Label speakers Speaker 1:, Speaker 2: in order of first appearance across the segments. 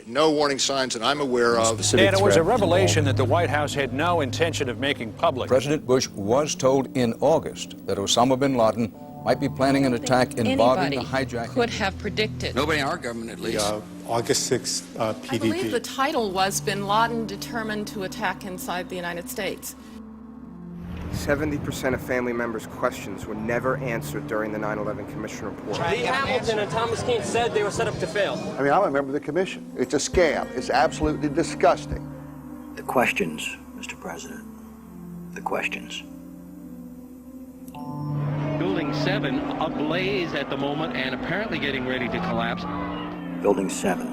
Speaker 1: no warning signs that I'm aware of.
Speaker 2: And it was a revelation that the White House had no intention of making public.
Speaker 3: President Bush was told in August that Osama bin Laden might be planning an attack involving the hijacking.
Speaker 4: Could have predicted.
Speaker 5: Nobody in our government, at least.
Speaker 6: August 6th, PDP.
Speaker 4: I believe the title was Bin Laden Determined to Attack Inside the United States.
Speaker 7: 70% of family members' questions were never answered during the 9/11 Commission report.
Speaker 8: Lee Hamilton and Thomas Keane said they were set up to fail.
Speaker 9: I mean, I'm a member of the commission. It's a scam. It's absolutely disgusting.
Speaker 5: The questions, Mr. President. The questions.
Speaker 10: Building 7 ablaze at the moment and apparently getting ready to collapse.
Speaker 5: Building 7,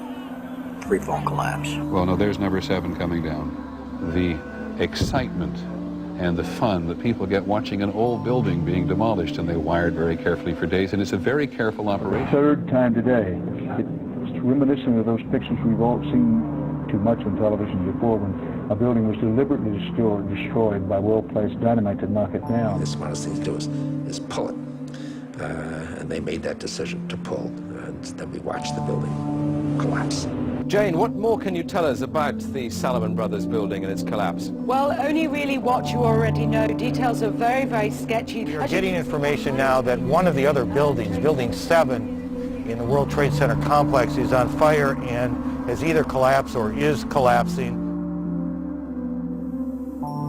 Speaker 5: freefall collapse.
Speaker 11: Well, no, there's number 7 coming down. The excitement and the fun that people get watching an old building being demolished, and they wired very carefully for days, and it's a very careful operation.
Speaker 12: Third time today. It's reminiscent of those pictures we've all seen too much on television before, when a building was deliberately destroyed by well-placed dynamite to knock it down.
Speaker 13: The smartest thing to do is pull it. And they made that decision to pull, and then we watched the building collapse.
Speaker 14: Jane, what more can you tell us about the Salomon Brothers building and its collapse?
Speaker 15: Well, only really what you already know. Details are very, very sketchy.
Speaker 2: We are getting information now that one of the other buildings, Building 7 in the World Trade Center complex, is on fire and has either collapsed or is collapsing.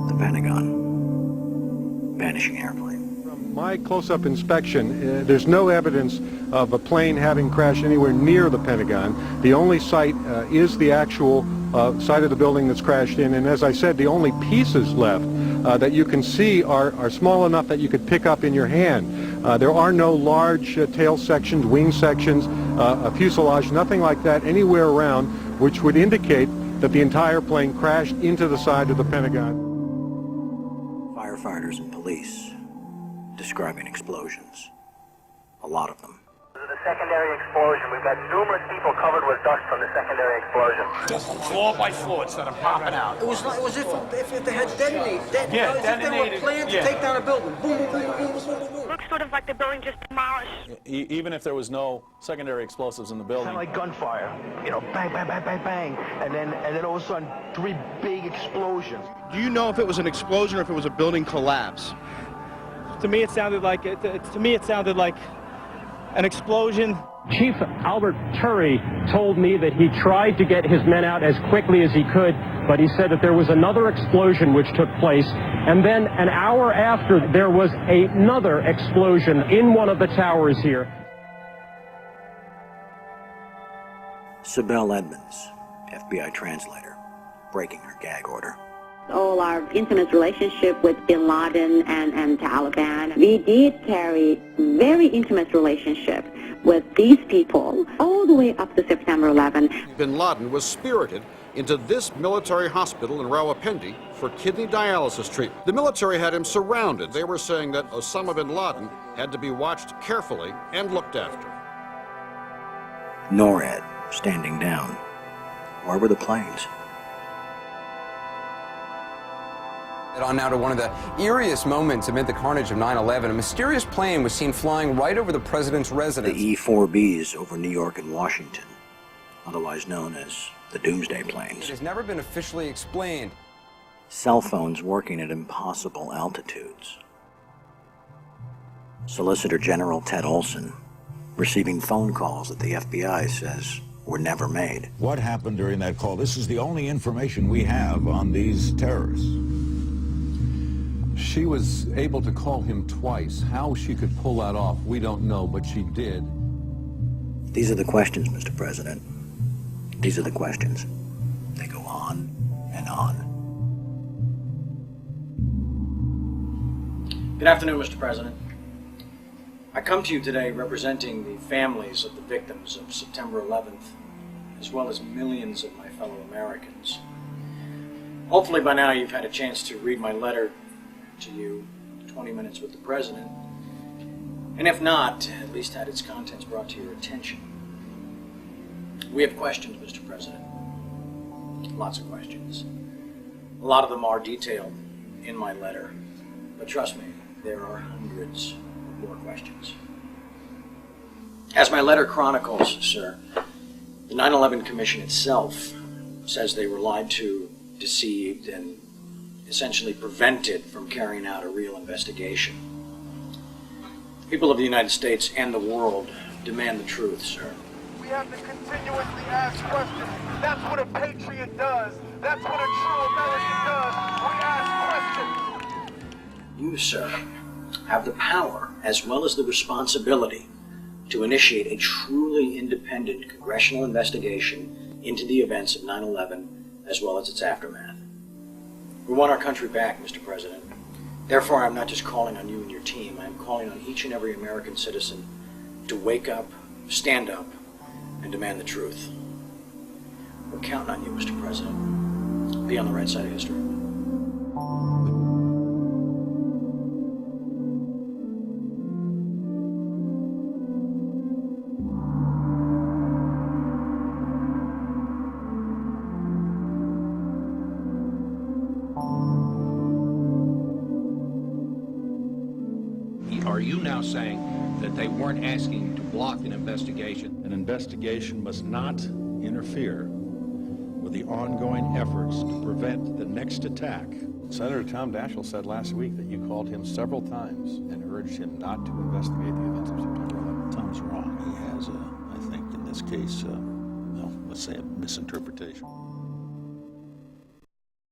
Speaker 5: The Pentagon. Vanishing airplane.
Speaker 6: From my close-up inspection, there's no evidence of a plane having crashed anywhere near the Pentagon. The only site is the actual site of the building that's crashed in, and as I said, the only pieces left that you can see are small enough that you could pick up in your hand. There are no large tail sections, wing sections, a fuselage, nothing like that anywhere around, which would indicate that the entire plane crashed into the side of the Pentagon.
Speaker 5: Firefighters and police describing explosions. A lot of them.
Speaker 16: The secondary explosion. We've got numerous people covered with dust from the secondary explosion.
Speaker 8: Just floor by floor instead of popping out.
Speaker 17: It was if they had detonated.
Speaker 8: Yeah,
Speaker 17: as if they were planned to take down a building. Boom, boom, boom, boom, boom, boom, boom.
Speaker 18: Looks sort of like the building just demolished.
Speaker 19: Even if there was no secondary explosives in the building.
Speaker 20: Kind of like gunfire, you know, bang, bang, bang, bang, bang, and then all of a sudden 3 big explosions.
Speaker 7: Do you know if it was an explosion or if it was a building collapse?
Speaker 12: To me, it sounded like an explosion.
Speaker 5: Chief Albert Turry told me that he tried to get his men out as quickly as he could, but he said that there was another explosion which took place, and then an hour after there was another explosion in one of the towers here. Sibel Edmonds, FBI translator, breaking her gag order.
Speaker 3: All our intimate relationship with Bin Laden and Taliban. We did carry very intimate relationship with these people all the way up to September 11.
Speaker 4: Bin Laden was spirited into this military hospital in Rawalpindi for kidney dialysis treatment. The military had him surrounded. They were saying that Osama bin Laden had to be watched carefully and looked after.
Speaker 5: NORAD standing down. Where were the planes?
Speaker 14: On now to one of the eeriest moments amid the carnage of 9/11. A mysterious plane was seen flying right over the president's residence.
Speaker 5: The E-4Bs over New York and Washington, otherwise known as the Doomsday Planes.
Speaker 14: It has never been officially explained.
Speaker 5: Cell phones working at impossible altitudes. Solicitor General Ted Olson receiving phone calls that the FBI says were never made.
Speaker 11: What happened during that call? This is the only information we have on these terrorists. She was able to call him twice. How she could pull that off, we don't know, but she did.
Speaker 5: These are the questions, Mr. President. These are the questions. They go on and on.
Speaker 13: Good afternoon, Mr. President. I come to you today representing the families of the victims of September 11th, as well as millions of my fellow Americans. Hopefully by now you've had a chance to read my letter to you, 20 Minutes with the President, and if not, at least had its contents brought to your attention. We have questions, Mr. President. Lots of questions. A lot of them are detailed in my letter, but trust me, there are hundreds of more questions. As my letter chronicles, sir, The 9/11 Commission itself says they were lied to, deceived, and essentially prevented from carrying out a real investigation. The people of the United States and the world demand the truth, sir.
Speaker 17: We have to continuously ask questions. That's what a patriot does. That's what a true American does. We ask questions.
Speaker 13: You, sir, have the power as well as the responsibility to initiate a truly independent congressional investigation into the events of 9/11 as well as its aftermath. We want our country back, Mr. President. Therefore, I'm not just calling on you and your team. I'm calling on each and every American citizen to wake up, stand up, and demand the truth. We're counting on you, Mr. President. Be on the right side of history.
Speaker 10: Are you now saying that they weren't asking to block an investigation?
Speaker 21: An investigation must not interfere with the ongoing efforts to prevent the next attack.
Speaker 22: Senator Tom Daschle said last week that you called him several times and urged him not to investigate the events of September 11th.
Speaker 21: Tom's wrong. He has, I think, in this case, let's say a misinterpretation.